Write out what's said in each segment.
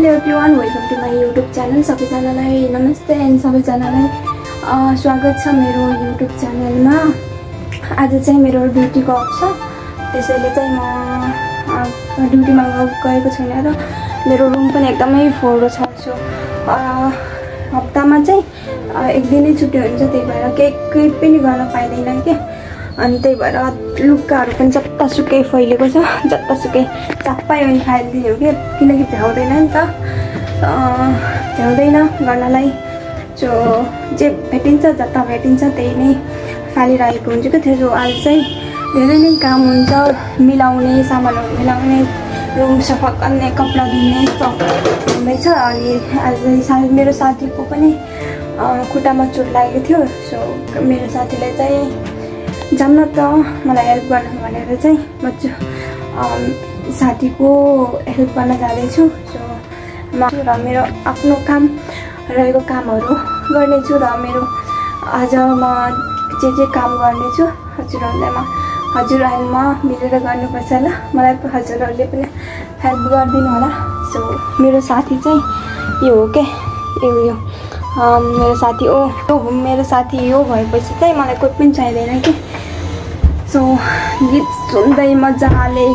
Hello everyone, welcome to my YouTube channel. सबैजनालाई नमस्ते and सबैजनालाई स्वागत छ मेरो युट्युब च्यानलमा। आज चाहिँ मेरो ड्युटीको अफ छ, त्यसैले चाहिँ म ड्युटीमा गएको छैन र मेरो रुम पनि एकदमै फोहोरो छ। सो हप्तामा चाहिँ एक दिनै छुट्टी हुन्छ, त्यही भएर केही पनि गर्न पाइँदैन क्या। अनि त्यही भएर लुगाहरू पनि जतासुकै फैलेको छ, जतासुकै चाप्पै अनि फालिदियो क्या, किनकि भ्याउँदैन नि त, भ्याउँदैन गर्नलाई। जो जे भेटिन्छ जता भेटिन्छ त्यही नै फालिरहेको हुन्छ क्या। त्यो आज चाहिँ धेरै नै काम हुन्छ, मिलाउने सामानहरू मिलाउने, रुम सफा गर्ने, कपडा धुने हुँदैछ। अनि आज मेरो साथीको पनि खुट्टामा चोट लागेको थियो। सो मेरो साथीले चाहिँ जान्न त मलाई हेल्प गर्नु भनेर चाहिँ म साथीको हेल्प गर्न जाँदैछु। सो म र मेरो आफ्नो काम रहेको कामहरू गर्नेछु र मेरो आज म जे काम गर्नेछु हजुरहरूमा मिलेर गर्नुपर्छ ल। मलाई हजुरहरूले पनि हेल्प गरिदिनु होला। सो मेरो साथी चाहिँ यो हो क्या, यो मेरो साथी मेरो साथी यो भएपछि चाहिँ मलाई कोही पनि चाहिँदैन कि। सो गीत सुन्दै मजाले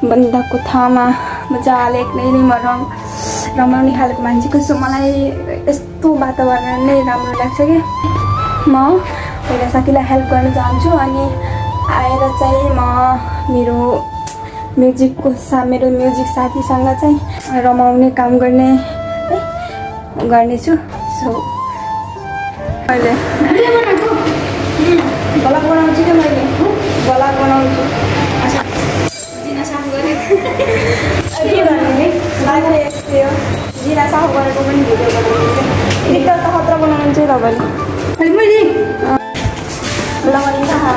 बन्दा कोठामा मजाले एक्लै नै म रमाउने खालको मान्छेको। सो मलाई यस्तो वातावरण नै राम्रो लाग्छ कि म पहिला साथीलाई हेल्प गर्न चाहन्छु। अनि आएर चाहिँ म मेरो म्युजिक साथीसँग चाहिँ रमाउने काम गर्नेछु। सो अहिले ब्लग बनाउँछु क्या, मैले ब्लग बनाउँछु। जिना साफ गरेको के भन्ने लाग्यो यस्तो जिना साफ गरेको पनि भिडियो बनाउँछु। एकदम त खतरा बनाउनु चाहिँ तपाईँले मैले ब्लग भन्ने थाहा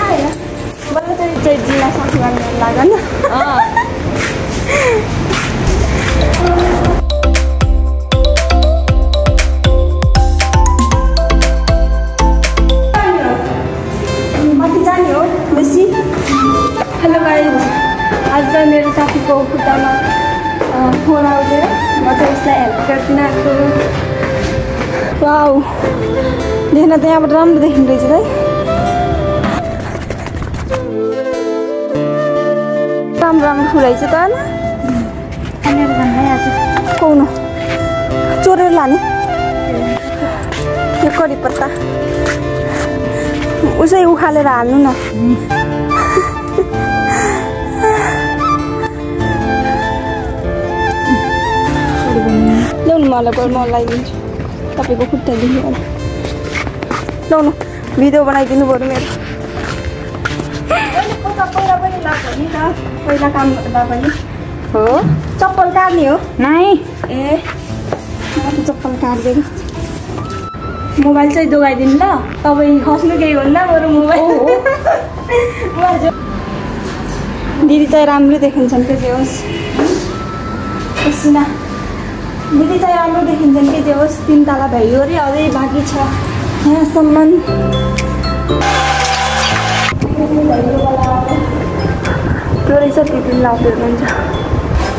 होइन, ब्लग चाहिँ जिना साफ गर्नु लाग्यो नि। हेलो गाइज, आज चाहिँ मेरो साथीको खुट्टामा फोन आउँथ्यो, म चाहिँ यसलाई हेल्प गर्न आएको। वाउ, देख्न त यहाँबाट राम्रो देखिँदो रहेछ है, राम्रो फुल रहेछ त होइन। आज कौन चोरेर लाने यो कडी पत्ता उसै उखालेर हाल्नु न। ल्याउनु मलाई म लगाइदिन्छु, तपाईँको खुट्टा दिनु होला। ल्याउनु भिडियो बनाइदिनु पऱ्यो मेरो। पहिला काम गर्दा पनि हो चप्पल काट्ने हो नाइ। ए म त चप्पल काट्दिएको, मोबाइल चाहिँ दोगाइदिनु ल। तपाईँ खस्नु केही भन्दा बरु मोबाइल दिदी चाहिँ राम्रो देखिन्छन् के जे होस्। पसिना दिदी चाहिँ राम्रो देखिन्छन् के जे होस्। 3 तला भयो अरे, अझै बाँकी छ यहाँसम्म। त्यो रहेछ दिदी लाउनु हुन्छ।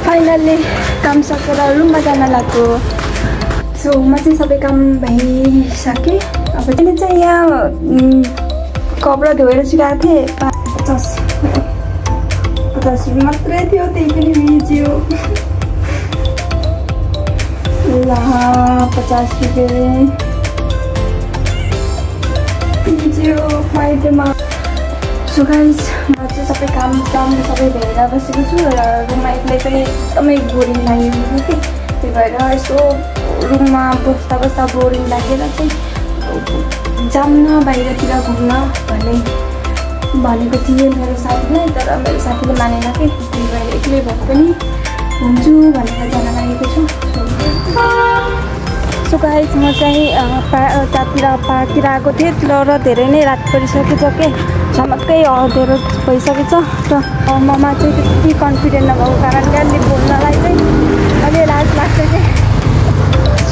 फाइनल्ली काम सकेर रुममा जान लाग्यो। सो म चाहिँ सबै काम भइसकेँ। अब चाहिँ यहाँ कपडा धोएर सुकाएको थिएँ, 50 रुपियाँ मात्रै थियो, त्यही पनि भिज्यो। ल 50 रुपियाँ भिज्यो फाइटमा। सो गाइस, म चाहिँ सबै काम सबै भएर बसेको छु र रुममा एक्लै पनि एकदमै बोरिङ लागेको थियो कि। त्यही भएर यसो रुममा बस्दा बोरिङ लागेर चाहिँ जान्न बाहिरतिर घुम्न भनेको थिएँ मेरो साथीलाई, तर मेरो साथीले मानेन कि। त्यही भएर एक्लै भए पनि हुन्छु भनेर जान लागेको छु। सो गाइस, म चाहिँ त्यहाँतिर पार्कतिर आएको थिएँ, तर धेरै नै रात परिसकेको छ कि, झमक्कै अँध्यारो भइसकेको छ र ममा चाहिँ त्यति कन्फिडेन्ट नभएको कारणले अलि बोल्नलाई चाहिँ अलि लाज लाग्छ कि।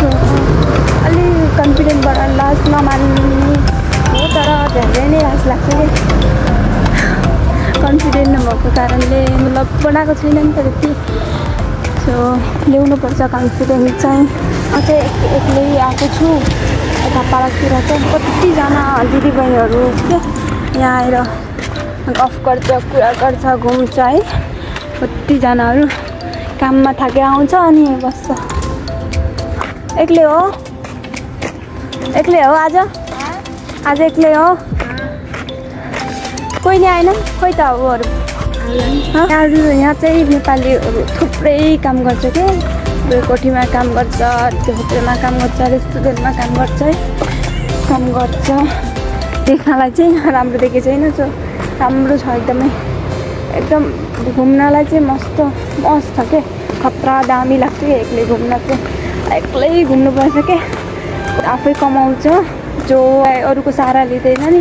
सो अलि कन्फिडेन्टबाट लाज नमान्ने हो, तर धेरै नै लाज लाग्छ कि। कन्फिडेन्ट नभएको कारणले मतलब बनाएको छैन नि त त्यति। सो ल्याउनुपर्छ कन्फिडेन्ट चाहिँ। म चाहिँ एक्लै आएको छु यता पार्कतिर चाहिँ। कतिजना दिदीबहिनीहरू क्या यहाँ आएर गफ गर्छ, कुरा गर्छ, घुम्छ है। कतिजनाहरू काममा थाकेर आउँछ अनि बस्छ। एक्लै हो? एक्लै हो आज? आज एक्लै हो? कोही नि आएन? खोइ त अरूहरू यहाँ चाहिँ नेपालीहरू थुप्रै काम गर्छ क्या। कोठीमा काम गर्छ, त्यो होटेलमा काम गर्छ, रेस्टुरेन्टमा काम गर्छ है। काम गर्छ देख्नलाई चाहिँ राम्रो देखेको छैन। सो राम्रो छ एकदमै। एकदम घुम्नलाई चाहिँ मस्त छ क्या। खतरा दामी लाग्छ क्या एक्लै घुम्न चाहिँ। एक्लै घुम्नुपर्छ क्या। आफै कमाउँछ जो अरूको सहारा लिँदैन नि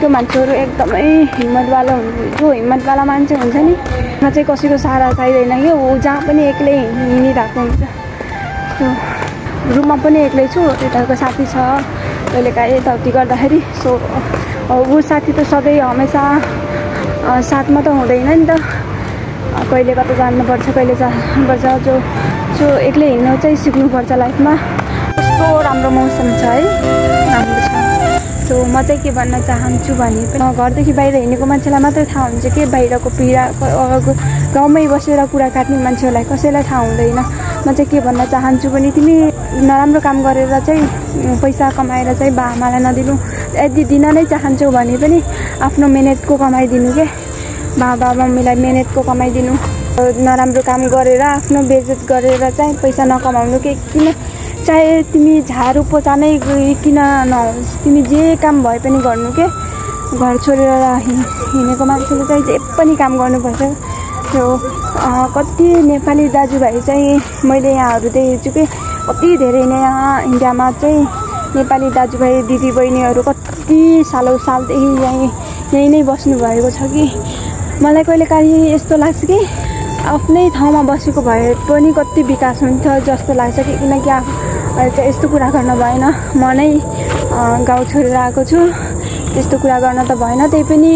त्यो मान्छेहरू एकदमै हिम्मतवाला हुन्छ। जो हिम्मतवाला मान्छे हुन्छ नि उहाँ चाहिँ कसैको सहारा चाहिँदैन कि ऊ जहाँ पनि एक्लै हिँडिरहेको हुन्छ। त्यो रुममा पनि एक्लै छु, यताको साथी छ कहिलेकाहीँ यताउति गर्दाखेरि। सो ऊ साथी त सधैँ हमेसा साथमा त हुँदैन नि त। कहिले कता जानुपर्छ, कहिले जानुपर्छ। जो एक्लै हिँड्नु चाहिँ सिक्नुपर्छ लाइफमा। कस्तो राम्रो मौसम छ है, राम्रो छ। सो म चाहिँ के भन्न चाहन्छु भने पनि घरदेखि बाहिर हिँडेको मान्छेलाई मात्रै थाहा हुन्छ कि बाहिरको पीडा। गाउँमै बसेर कुरा काट्ने मान्छेहरूलाई कसैलाई थाहा हुँदैन। म चाहिँ के भन्न चाहन्छु भने तिमी नराम्रो काम गरेर चाहिँ पैसा कमाएर चाहिँ बाआमालाई नदिनु। यदि दिन नै चाहन्छौ भने पनि आफ्नो मेहनतको कमाइदिनु के। बाबा मम्मीलाई मेहनतको कमाइदिनु। नराम्रो काम गरेर आफ्नो बेइज्जत गरेर चाहिँ पैसा नकमाउनु के। किन चाहे तिमी झाडु पोछा नै किन नहोस्, तिमी जे काम भए पनि गर्नु के। घर छोडेर हिँडेको मान्छेले चाहिँ जे पनि काम गर्नुपर्छ। त्यो कति नेपाली दाजुभाइ चाहिँ मैले यहाँहरू देखेको छु कि कति धेरै नै यहाँ इन्डियामा चाहिँ नेपाली दाजुभाइ दिदीबहिनीहरू कति सालौँदेखि यहीँ नै बस्नुभएको छ कि मलाई कहिलेकाहीँ यस्तो लाग्छ कि आफ्नै ठाउँमा बसेको भए पनि कति विकास हुन्थ्यो जस्तो लाग्छ कि। किनकि चाहिँ यस्तो कुरा गर्न भएन। म नै गाउँ छोडेर आएको छु, त्यस्तो कुरा गर्न त भएन। त्यही पनि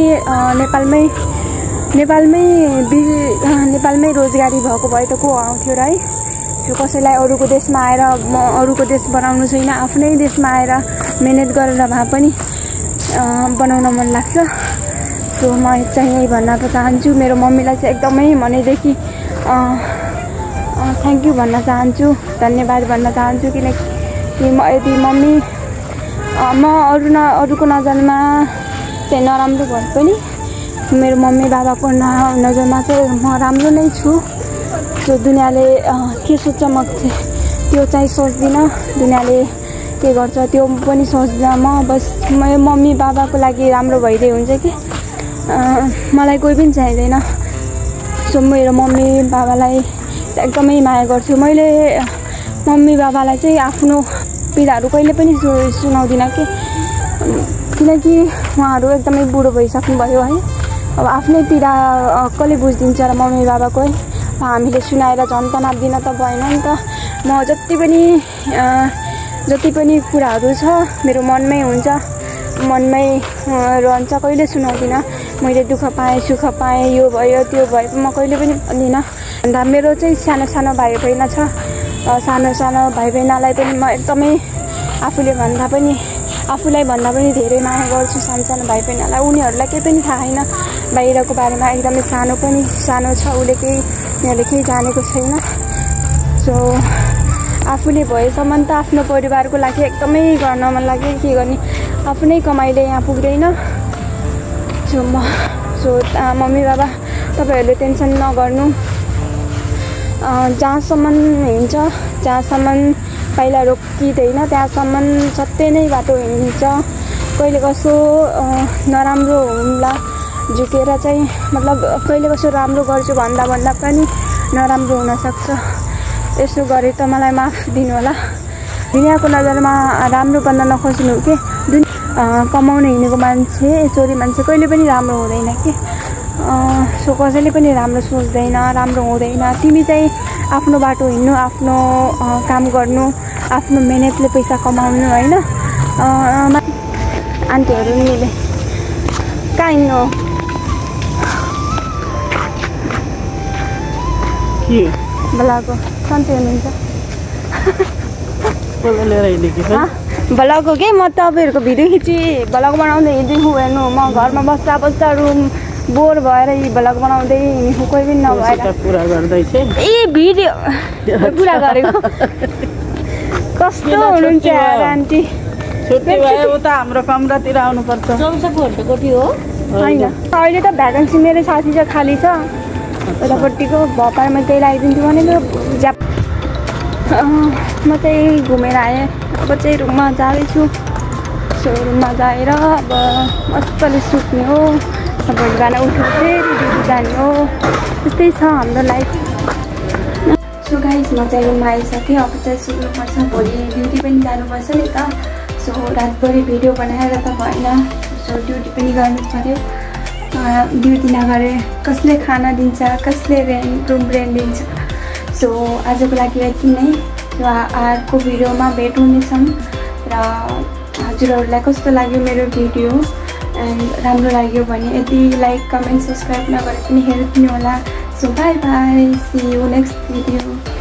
नेपालमै रोजगारी भएको भए त को आउँथ्यो र है। त्यो कसैलाई अरूको देशमा आएर म अरूको देश बनाउनु छैन, आफ्नै देशमा आएर मेहनत गरेर भए पनि बनाउन मन लाग्छ। सो म चाहिँ यही भन्न चाहन्छु। मेरो मम्मीलाई चाहिँ एकदमै मनैदेखि थ्याङ्क यू भन्न चाहन्छु, धन्यवाद भन्न चाहन्छु। किनकि यदि मम्मी म अरूको नजरमा चाहिँ नराम्रो भए पनि मेरो मम्मी बाबाको नजरमा चाहिँ म राम्रो नै छु। सो दुनियाँले के सोच्छ म त्यो चाहिँ सोच्दिनँ। दुनियाँले के गर्छ त्यो पनि सोच्दिनँ। म बस मेरो मम्मी बाबाको लागि राम्रो भइदिए हुन्छ कि। मलाई कोही पनि चाहिँदैन। सो मेरो मम्मी बाबालाई एकदमै माया गर्छु। मैले मम्मी बाबालाई चाहिँ आफ्नो पीडाहरू कहिले पनि सुनाउँदिनँ कि। किनकि उहाँहरू एकदमै बुढो भइसक्नुभयो है। अब आफ्नै पीडा कसले बुझिदिन्छ र मम्मी बाबाको है। हामीले सुनाएर झन् तनाव दिन त भएन नि त। म जति पनि कुराहरू छ मेरो मनमै हुन्छ, मनमै रहन्छ, कहिले सुनाउँदिनँ। मैले दुःख पाएँ सुख पाएँ यो भयो त्यो भयो म कहिले पनि भन्दिनँ। अन्त मेरो चाहिँ सानो सानो भाइ बहिनी छ। सानो सानो भाइ बहिनीलाई पनि म एकदमै आफूलाई भन्दा पनि धेरै माया गर्छु सानो सानो भाइ बहिनीलाई। उनीहरूलाई केही पनि थाहा छैन बाहिरको बारेमा। एकदमै सानो छ, उनीहरूले केही जानेको छैन। सो आफूले भएसम्म त आफ्नो परिवारको लागि एकदमै गर्न मन लाग्यो। के गर्ने, आफ्नै कमाइले यहाँ पुग्दैन। सो मम्मी बाबा तपाईँहरूले टेन्सन नगर्नु। जहाँसम्म हिँड्छ, जहाँसम्म पाइला रोकिँदैन त्यहाँसम्म सत्य नै बाटो हिँड्छ। कहिले कसो नराम्रो हुँला झुकेर चाहिँ मतलब कहिले कसो राम्रो गर्छु भन्दा पनि नराम्रो हुनसक्छ। यसो गरे त मलाई माफ दिनु होला। दुनियाँको नजरमा राम्रो बन्न नखोज्नु के। कमाउन हिँडेको मान्छे, चोरी मान्छे कहिले पनि राम्रो हुँदैन कि। सो कसैले पनि राम्रो सोच्दैन, राम्रो हुँदैन। तिमी चाहिँ आफ्नो बाटो हिँड्नु, आफ्नो काम गर्नु, आफ्नो मेहनतले पैसा कमाउनु होइन। आन्टीहरू मिले कहाँ हिँड्नु के ब्लग सन्चै हुनुहुन्छ कसले लिएर हिँड्ने कि ब्लग हो कि म तपाईँहरूको भिडियो खिची ब्लग बनाउँदै हिँड्दैछु हेर्नु म घरमा बस्दा बस्दा रुम बोर भएर यी ब्लग बनाउँदै हिँड्नु कोही पनि नभएर पुरा गर्दैछ ए भिडियो पुरा गरेको कस्तो हुनुहुन्छ यार आन्टी छुट्टी भयो उता हाम्रो कमरातिर आउनुपर्छ 64 घण्टा कोठी हो होइन अहिले त भ्याकेन्सी मेरो साथी चाहिँ खाली छ उतापट्टिको भपारमा त्यही लगाइदिन्छु भनेको ज्याप म चाहिँ घुमेर आएँ अब चाहिँ रुममा जाँदैछु सो रुममा गएर अब मजाले सुत्ने हो अब बिहान उठेर फेरि ड्युटी जाने हो त्यस्तै छ हाम्रो लाइफ सो गाइस म चाहिँ रुममा आइसकेँ अब चाहिँ सुत्नुपर्छ भोलि ड्युटी पनि जानुपर्छ नि त सो रातभरि भिडियो बनाएर त भएन सो ड्युटी पनि गर्नु पऱ्यो ड्युटी नगरे कसले खाना दिन्छ कसले रुम रेन्ट दिन्छ सो आजको लागि यति नै र अर्को भिडियोमा भेट हुनेछौँ र हजुरहरूलाई कस्तो लाग्यो मेरो भिडियो एन्ड राम्रो लाग्यो भने यदि लाइक कमेन्ट सब्सक्राइब नगरे पनि हेर्नु होला so bye bye see you next video